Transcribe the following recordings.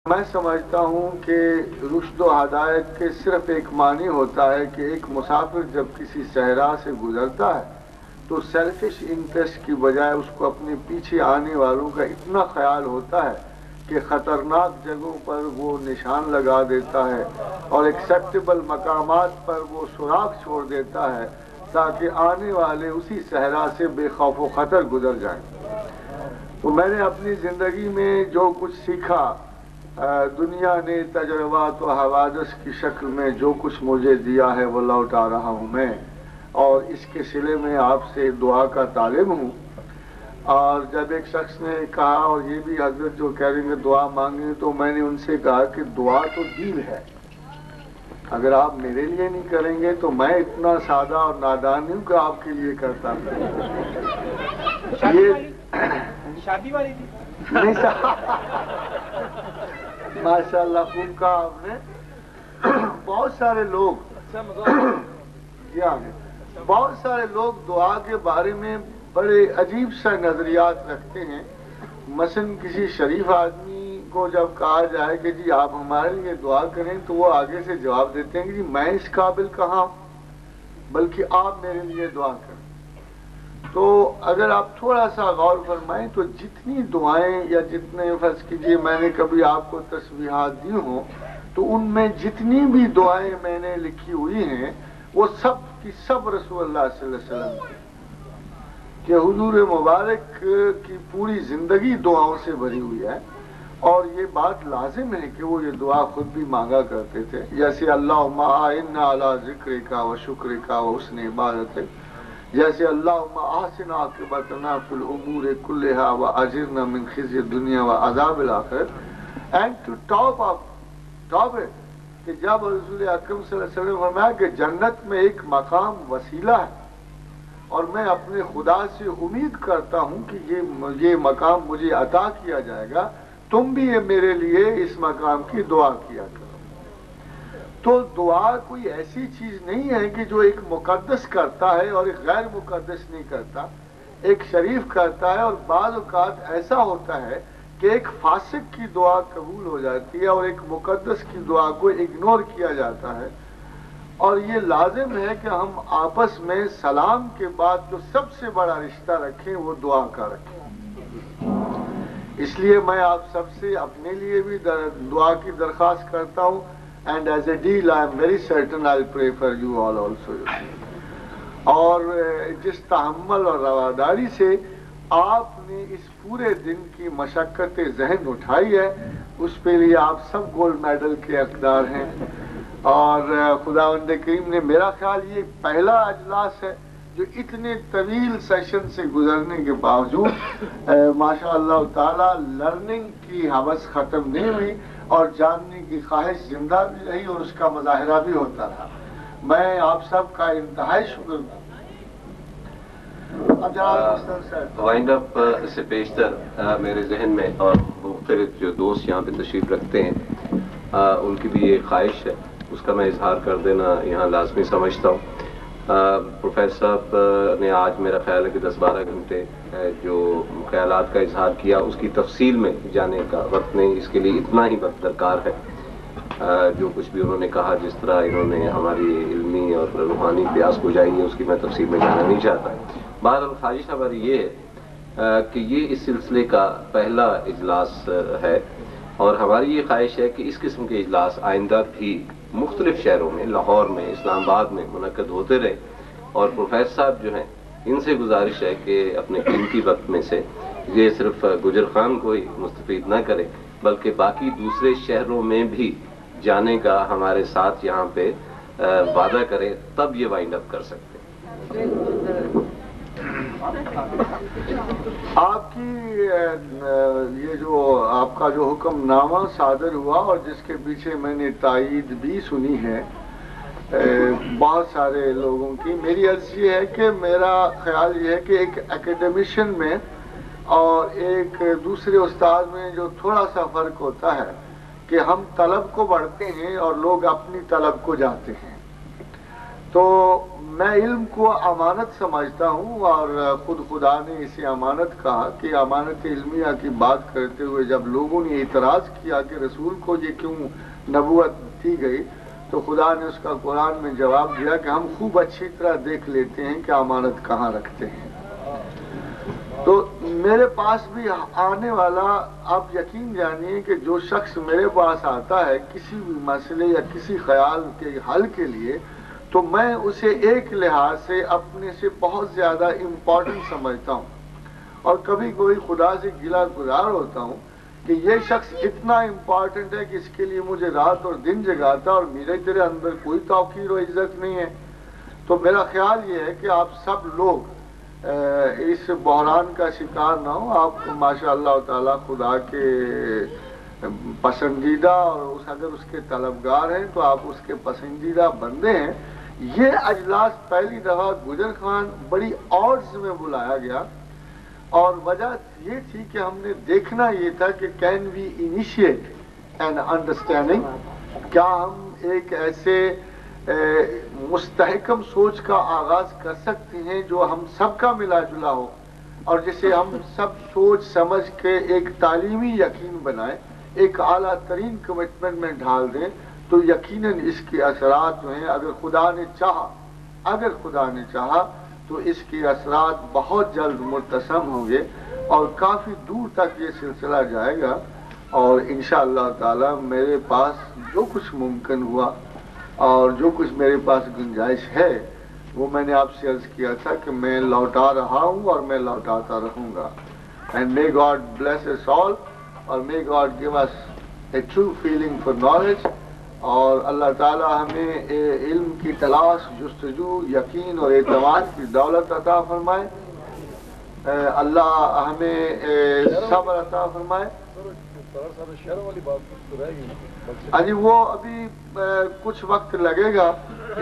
میں سمجھتا ہوں کہ رشد و ہدایت کے صرف ایک معنی ہوتا ہے کہ ایک مسافر جب کسی صحرا سے گزرتا ہے تو سیلفش انٹرسٹ کی بجائے اس کو اپنے پیچھے آنے والوں کا اتنا خیال ہوتا ہے کہ خطرناک جگہوں پر وہ نشان لگا دیتا ہے اور ایکسیپٹیبل مقامات پر وہ سوراخ چھوڑ دیتا ہے تاکہ آنے والے اسی صحرا سے بے خوف و خطر گزر جائیں۔ تو میں نے اپنی زندگی میں جو کچھ سیکھا، دنیا نے تجربات و حوادث کی شکل میں جو کچھ مجھے دیا ہے وہ لوٹا رہا ہوں میں، اور اس کے صلے میں آپ سے دعا کا طالب ہوں۔ اور جب ایک شخص نے کہا، اور یہ بھی حضرت جو کہہ رہے ہیں دعا مانگیں، تو میں نے ان سے کہا کہ دعا تو دین ہے، اگر آپ میرے لیے نہیں کریں گے تو میں اتنا سادہ اور نادان نہیں ہوں کہ آپ کے لیے کرتا ہوں۔ یہ شادی والی تھی نہیں ماشاء اللہ خوب کہا آپ نے۔ بہت سارے لوگ بہت سارے لوگ دعا کے بارے میں بڑے عجیب سا نظریات رکھتے ہیں۔ مثلا کسی شریف آدمی کو جب کہا جائے کہ جی آپ ہمارے لیے دعا کریں تو وہ آگے سے جواب دیتے ہیں کہ جی میں اس قابل کہاں، بلکہ آپ میرے لیے دعا کریں۔ تو اگر آپ تھوڑا سا غور فرمائیں تو جتنی دعائیں یا جتنے فرض کیجئے میں نے کبھی آپ کو تسبیحات دی ہوں تو ان میں جتنی بھی دعائیں میں نے لکھی ہوئی ہیں وہ سب کی سب رسول اللہ صلی اللہ علیہ وسلم کی، کہ حضور مبارک کی پوری زندگی دعاؤں سے بھری ہوئی ہے، اور یہ بات لازم ہے کہ وہ یہ دعا خود بھی مانگا کرتے تھے، جیسے اللہم اعنا علی ذکرک و شکرک و حسن عبادتک، جیسے اللہم احسن عاقبتنا فی الامور کلہا واجرنا من خزی الدنیا وعذاب الآخرہ۔ اینڈ ٹو ٹاپ اٹ کہ جب رسول اکرم صلی اللہ علیہ وسلم فرمایا کہ جنت میں ایک مقام وسیلہ ہے اور میں اپنے خدا سے امید کرتا ہوں کہ یہ مقام مجھے عطا کیا جائے گا، تم بھی میرے لیے اس مقام کی دعا کیا کرو۔ تو دعا کوئی ایسی چیز نہیں ہے کہ جو ایک مقدس کرتا ہے اور ایک غیر مقدس نہیں کرتا، ایک شریف کرتا ہے، اور بعض اوقات ایسا ہوتا ہے کہ ایک فاسق کی دعا قبول ہو جاتی ہے اور ایک مقدس کی دعا کو اگنور کیا جاتا ہے۔ اور یہ لازم ہے کہ ہم آپس میں سلام کے بعد جو سب سے بڑا رشتہ رکھیں وہ دعا کا رکھیں۔ اس لیے میں آپ سب سے اپنے لیے بھی دعا کی درخواست کرتا ہوں، and as a deal I am very certain I'll pray for you all also۔ اور جس تحمل اور رواداری سے آپ نے اس پورے دن کی مشقت ذہن اٹھائی ہے اس پہ لیے آپ سب گولڈ میڈل کے حقدار ہیں، اور خداوند کریم نے، میرا خیال یہ پہلا اجلاس ہے جو اتنے طویل سیشن سے گزرنے کے باوجود ماشاء اللہ تعالی لرننگ کی ہوس ختم نہیں ہوئی اور جاننے کی خواہش زندہ بھی رہی اور اس کا مظاہرہ بھی ہوتا رہا۔ میں آپ سب کا انتہائی شکر وائنڈ اپ سے بیشتر میرے ذہن میں اور مختلف جو دوست یہاں پہ تشریف رکھتے ہیں ان کی بھی یہ خواہش ہے، اس کا میں اظہار کر دینا یہاں لازمی سمجھتا ہوں۔ پروفیسر صاحب نے آج میرا خیال ہے کہ 10-12 گھنٹے جو خیالات کا اظہار کیا اس کی تفصیل میں جانے کا وقت نہیں، اس کے لیے اتنا ہی وقت درکار ہے۔ جو کچھ بھی انہوں نے کہا، جس طرح انہوں نے ہماری علمی اور روحانی پیاس بجھائی ہے، اس کی میں تفصیل میں جانا نہیں چاہتا۔ بہرحال خواہش ہماری یہ ہے کہ یہ اس سلسلے کا پہلا اجلاس ہے، اور ہماری یہ خواہش ہے کہ اس قسم کے اجلاس آئندہ بھی مختلف شہروں میں، لاہور میں، اسلام آباد میں منعقد ہوتے رہے، اور پروفیسر صاحب جو ہیں ان سے گزارش ہے کہ اپنے قیمتی وقت میں سے یہ صرف گجر خان کو ہی مستفید نہ کرے بلکہ باقی دوسرے شہروں میں بھی جانے کا ہمارے ساتھ یہاں پہ وعدہ کرے، تب یہ وائنڈ اپ کر سکتے ہیں۔ آپ کی یہ جو آپ کا جو حکم نامہ صادر ہوا اور جس کے پیچھے میں نے تائید بھی سنی ہے بہت سارے لوگوں کی، میری عرض یہ ہے کہ میرا خیال یہ ہے کہ ایک اکیڈمیشین میں اور ایک دوسرے استاد میں جو تھوڑا سا فرق ہوتا ہے کہ ہم طلب کو بڑھتے ہیں اور لوگ اپنی طلب کو جاتے ہیں۔ تو تو میں علم کو امانت سمجھتا ہوں، اور خود خدا نے اسے امانت کہا کہ امانت علمیہ کی بات کرتے ہوئے جب لوگوں نے اعتراض کیا کہ رسول کو یہ کیوں نبوت دی گئی، تو خدا نے اس کا قرآن میں جواب دیا کہ ہم خوب اچھی طرح دیکھ لیتے ہیں کہ امانت کہاں رکھتے ہیں۔ تو میرے پاس بھی آنے والا، آپ یقین جانیے کہ جو شخص میرے پاس آتا ہے کسی بھی مسئلے یا کسی خیال کے حل کے لیے، تو میں اسے ایک لحاظ سے اپنے سے بہت زیادہ امپورٹنٹ سمجھتا ہوں، اور کبھی کبھی خدا سے گلہ گزار ہوتا ہوں کہ یہ شخص اتنا امپورٹنٹ ہے کہ اس کے لیے مجھے رات اور دن جگاتا، اور میرے تیرے اندر کوئی توقیر و عزت نہیں ہے۔ تو میرا خیال یہ ہے کہ آپ سب لوگ اس بحران کا شکار نہ ہو۔ آپ ماشاء اللہ تعالی خدا کے پسندیدہ، اور اگر اس کے طلبگار ہیں تو آپ اس کے پسندیدہ بندے ہیں۔ یہ اجلاس پہلی دفعہ گجر خان بڑی آڈز میں بلایا گیا، اور وجہ یہ تھی کہ ہم نے دیکھنا یہ تھا کہ can we initiate an understanding, کیا ہم ایک ایسے مستحکم سوچ کا آغاز کر سکتے ہیں جو ہم سب کا ملا جلا ہو، اور جسے ہم سب سوچ سمجھ کے ایک تعلیمی یقین بنائیں، ایک اعلیٰ ترین کمٹمنٹ میں ڈھال دیں، تو یقیناً اس کے اثرات جو ہیں اگر خدا نے چاہا تو اس کے اثرات بہت جلد مرتسم ہوں گے، اور کافی دور تک یہ سلسلہ جائے گا۔ اور انشاءاللہ تعالی میرے پاس جو کچھ ممکن ہوا اور جو کچھ میرے پاس گنجائش ہے، وہ میں نے آپ سے عرض کیا تھا کہ میں لوٹا رہا ہوں اور میں لوٹاتا رہوں گا۔ And may God bless us all، اور may God give us a true feeling for knowledge، اور اللہ تعالی ہمیں علم کی تلاش، جستجو، یقین اور اعتماد کی دولت عطا فرمائے، اللہ ہمیں صبر عطا فرمائے۔ ابھی وہ ابھی کچھ وقت لگے گا،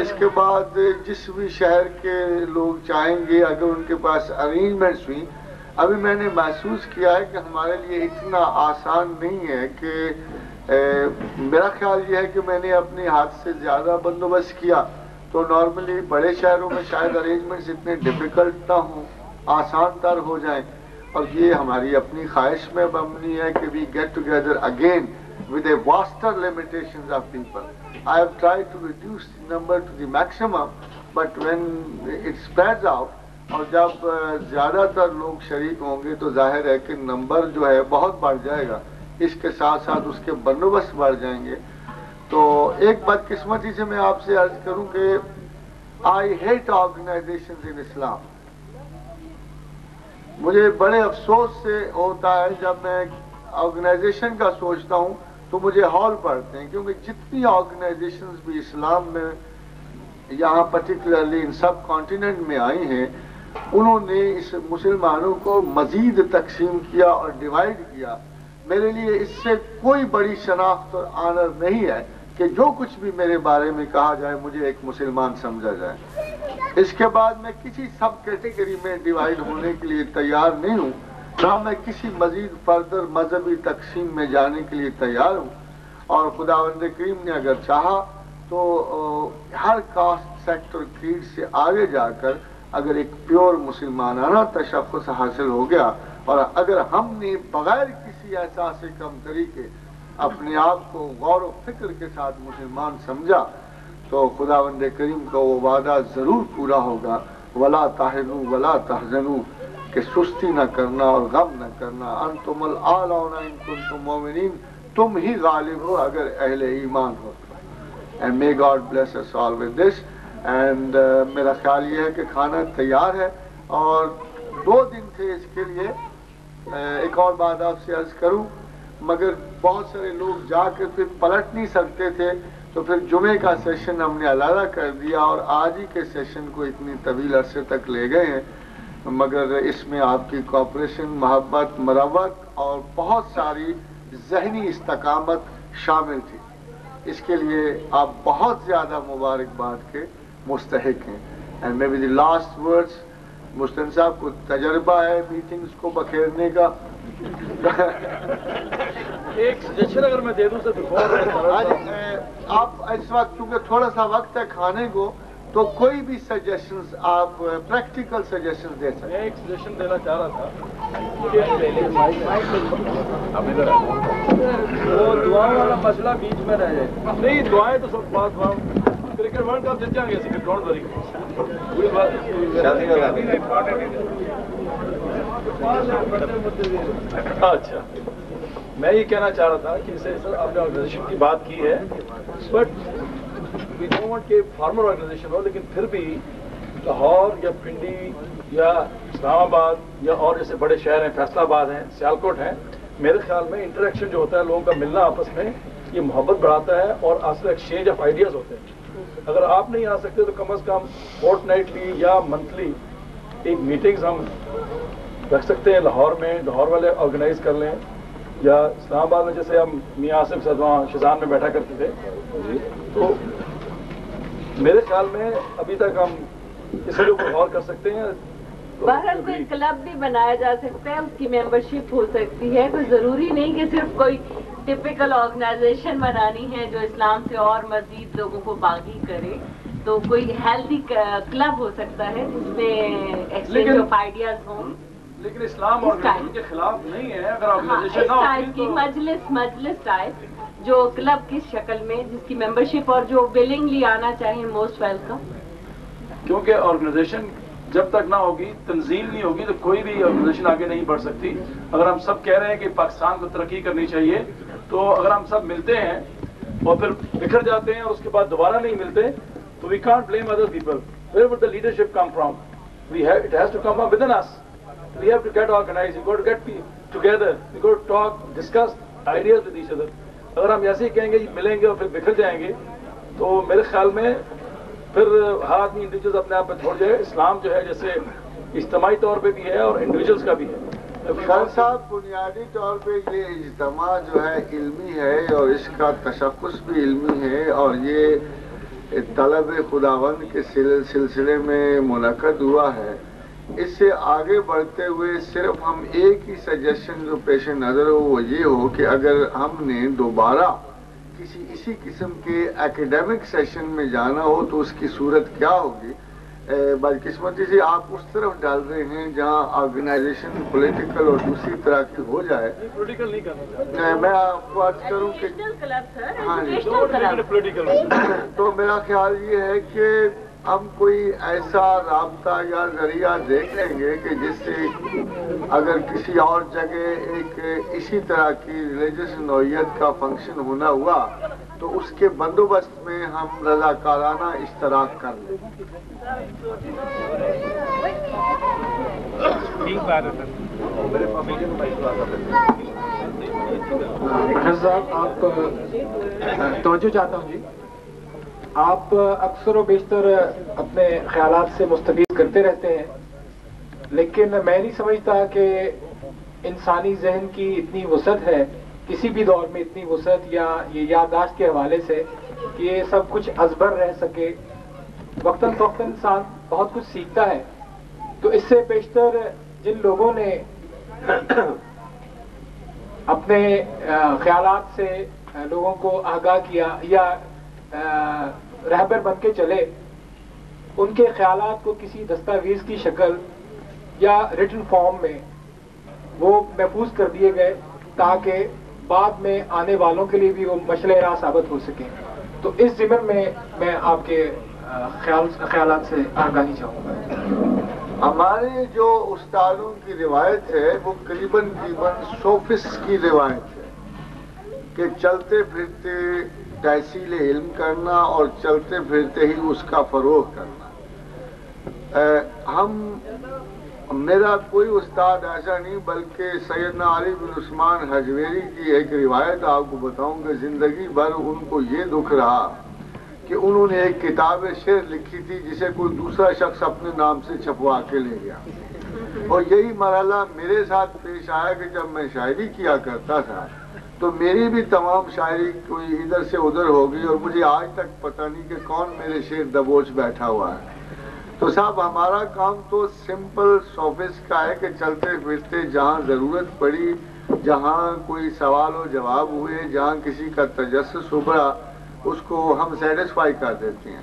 اس کے بعد جس بھی شہر کے لوگ چاہیں گے، اگر ان کے پاس ارینجمنٹس ہوئی، ابھی میں نے محسوس کیا ہے کہ ہمارے لیے اتنا آسان نہیں ہے کہ میرا خیال یہ ہے کہ میں نے اپنے ہاتھ سے زیادہ بندوبست کیا، تو نارملی بڑے شہروں میں شاید ارینجمنٹس اتنے ڈیفیکلٹ نہ ہوں، آسان تر ہو جائیں، اور یہ ہماری اپنی خواہش میں مبنی ہے کہ we get together again with a vaster limitations of people. I have tried to reduce the number to the maximum, but when it spreads out، اور جب زیادہ تر لوگ شریک ہوں گے تو ظاہر ہے کہ نمبر جو ہے بہت بڑھ جائے گا، اس کے ساتھ ساتھ اس کے بندوبست بڑھ جائیں گے۔ تو ایک بدقسمتی سے میں آپ سے عرض کروں کہ I hate organizations in Islam۔ مجھے بڑے افسوس سے ہوتا ہے جب میں آرگنائزیشن کا سوچتا ہوں تو مجھے ہال پڑتے ہیں، کیونکہ جتنی آرگنائزیشنز بھی اسلام میں یہاں پرٹیکولرلی ان سب کانٹیننٹ میں آئی ہیں، انہوں نے اس مسلمانوں کو مزید تقسیم کیا اور ڈیوائیڈ کیا۔ میرے لیے اس سے کوئی بڑی شناخت اور آنر نہیں ہے کہ جو کچھ بھی میرے بارے میں کہا جائے مجھے ایک مسلمان سمجھا جائے۔ اس کے بعد میں کسی سب کیٹیگری میں ڈیوائیڈ ہونے کے لیے تیار نہیں ہوں، نہ میں کسی مزید فردر مذہبی تقسیم میں جانے کے لیے تیار ہوں، اور خداوند کریم نے اگر چاہا تو ہر کاسٹ سیکٹر کریڈ سے آگے جا کر اگر ایک پیور مسلمانانہ تشخص حاصل ہو گیا، اور اگر ہم نے بغیر کسی احساس کمتری کے اپنے آپ کو غور و فکر کے ساتھ مسلمان سمجھا، تو خداوند کریم کا وہ وعدہ ضرور پورا ہوگا، ولا تہنوا ولا تحزنوا، کہ سستی نہ کرنا اور غم نہ کرنا، انتم الاعلون ان کنتم مومنین، تم ہی غالب ہو اگر اہل ایمان ہو۔ And may God bless us all with this. And میرا خیال یہ ہے کہ کھانا تیار ہے، اور 2 دن تھے اس کے لیے۔ ایک اور بات آپ سے عرض کروں، مگر بہت سارے لوگ جا کر پھر پلٹ نہیں سکتے تھے، تو پھر جمعے کا سیشن ہم نے علیحدہ کر دیا، اور آج ہی کے سیشن کو اتنی طویل عرصے تک لے گئے ہیں، مگر اس میں آپ کی کوآپریشن، محبت، مروت اور بہت ساری ذہنی استقامت شامل تھی۔ اس کے لیے آپ بہت زیادہ مبارکباد کے مستحق ہیں۔ And may be the last words, مستن صاحب کو تجربہ ہے میٹنگز کو بکھیرنے کا۔ ایک سجیشن اگر میں دے دوں سر، آپ اس وقت چونکہ تھوڑا سا وقت ہے کھانے کو، تو کوئی بھی سجیشنز آپ پریکٹیکل سجیشنز دے سکتے ہیں. میں ایک سجیشن دینا چاہ رہا تھا کہ وہ دعاؤں والا مسئلہ بیچ میں رہ جائے. نہیں دعائیں تو سب بات دعاؤں کرکٹ ورلڈ کپ جیت جائیں گے اسی ڈونٹ وری. اچھا میں یہ کہنا چاہ رہا تھا کہ اسے سر آپ نے آرگنائزیشن کی بات کی ہے بٹ وی ڈونٹ وانٹ کہ فارمر آرگنائزیشن ہو لیکن پھر بھی لاہور یا پنڈی یا اسلام آباد یا اور جیسے بڑے شہر ہیں فیصلہ آباد ہیں سیالکوٹ ہیں میرے خیال میں انٹریکشن جو ہوتا ہے لوگوں کا ملنا آپس میں یہ محبت بڑھاتا ہے اور اصل ایکسچینج آف آئیڈیاز ہوتے ہیں. اگر آپ نہیں آ سکتے تو کم از کم فورٹ نائٹلی یا منتھلی ایک میٹنگز ہم رکھ سکتے ہیں لاہور میں, لاہور والے آرگنائز کر لیں یا اسلام آباد میں جیسے ہم میاں آصف سے وہاں شیزان میں بیٹھا کرتے تھے. جی تو میرے خیال میں ابھی تک ہم اس کے اوپر غور کر سکتے ہیں. بہرحال کوئی کلب بھی بنایا جا سکتا ہے, اس کی ممبرشپ ہو سکتی ہے. کوئی ضروری نہیں کہ صرف کوئی ٹپیکل آرگنائزیشن بنانی ہے جو اسلام سے اور مزید لوگوں کو باغی کرے. تو کوئی ہیلتھی کلب ہو سکتا ہے جس میں ایکسچینج آف آئیڈیاز ہوں. لیکن اسلام آرگنائزیشن کے خلاف نہیں ہے. اگر آرگنائزیشن نہ ہوتی تو مجلس ٹائپ جو کلب کی شکل میں جس کی ممبرشپ اور جو ولنگلی آنا چاہیں موسٹ ویلکم. کیونکہ آرگنائزیشن جب تک نہ ہوگی, تنظیم نہیں ہوگی تو کوئی بھی آرگنائزیشن آگے نہیں بڑھ سکتی. اگر ہم سب کہہ رہے ہیں کہ پاکستان کو ترقی کرنی چاہیے تو اگر ہم سب ملتے ہیں اور پھر بکھر جاتے ہیں اور اس کے بعد دوبارہ نہیں ملتے تو we can't blame other people. Where would the leadership come from? It has to come from within us. We have to get organised, you got to get together, you got to talk discuss ideas with each other. اگر ہم ایسے ہی کہیں گے ملیں گے اور پھر بکھر جائیں گے تو میرے خیال میں پھر ہر آدمی انڈیویجولز اپنے آپ پہ چھوڑ جائے. اسلام جو ہے جیسے اجتماعی طور پہ بھی ہے اور انڈیویجولز کا بھی ہے. خان صاحب بنیادی طور پہ یہ اجتماع جو ہے علمی ہے اور اس کا تشخص بھی علمی ہے اور یہ طلب خداوند کے سلسلے میں منعقد ہوا ہے. اس سے آگے بڑھتے ہوئے صرف ہم ایک ہی سجیشن جو پیش نظر ہو وہ یہ ہو کہ اگر ہم نے دوبارہ کسی اسی قسم کے ایکیڈیمک سیشن میں جانا ہو تو اس کی صورت کیا ہوگی. بدقسمتی سے آپ اس طرف ڈال رہے ہیں جہاں آرگنائزیشن پولیٹیکل اور دوسری طرح کی ہو جائے. پولیٹیکل نہیں کرنا چاہتے. میں آپ کو عرض کروں کہ ہاں جی, تو میرا خیال یہ ہے کہ ہم کوئی ایسا رابطہ یا ذریعہ دیکھ لیں گے کہ جس سے اگر کسی اور جگہ ایک اسی طرح کی ریلیجس نوعیت کا فنکشن ہونا ہوا تو اس کے بندوبست میں ہم رضاکارانہ اشتراک کر لیں. صاحب آپ توجہ چاہتا ہوں. جی آپ اکثر و بیشتر اپنے خیالات سے مستفید کرتے رہتے ہیں لیکن میں نہیں سمجھتا کہ انسانی ذہن کی اتنی وسعت ہے کسی بھی دور میں اتنی وسعت یا یہ یادداشت کے حوالے سے کہ یہ سب کچھ ازبر رہ سکے. وقتاً فوقتاً انسان بہت کچھ سیکھتا ہے. تو اس سے بیشتر جن لوگوں نے اپنے خیالات سے لوگوں کو آگاہ کیا یا رہبر بن کے چلے ان کے خیالات کو کسی دستاویز کی شکل یا ریٹن فارم میں وہ محفوظ کر دیے گئے تاکہ بعد میں آنے والوں کے لیے بھی وہ مشعل راہ ثابت ہو سکیں. تو اس ضمن میں آپ کے خیالات سے آگاہی چاہوں گا. ہمارے جو استادوں کی روایت ہے وہ قریباً صوفس کی روایت ہے کہ چلتے پھرتے تحصیل علم کرنا اور چلتے پھرتے ہی اس کا فروغ کرنا. میرا کوئی استاد ایسا نہیں بلکہ سیدنا علی بن عثمان حجویری کی ایک روایت آپ کو بتاؤں کہ زندگی بھر ان کو یہ دکھ رہا کہ انہوں نے ایک کتاب شعر لکھی تھی جسے کوئی دوسرا شخص اپنے نام سے چھپوا کے لے گیا. اور یہی مرحلہ میرے ساتھ پیش آیا کہ جب میں شاعری کیا کرتا تھا تو میری بھی تمام شاعری کوئی ادھر سے ادھر ہو گئی اور مجھے آج تک پتہ نہیں کہ کون میرے شعر دبوچ بیٹھا ہوا ہے. تو صاحب ہمارا کام تو سمپل سوفس کا ہے کہ چلتے پھرتے جہاں ضرورت پڑی, جہاں کوئی سوال و جواب ہوئے, جہاں کسی کا تجسس ابھرا اس کو ہم سیٹسفائی کر دیتے ہیں.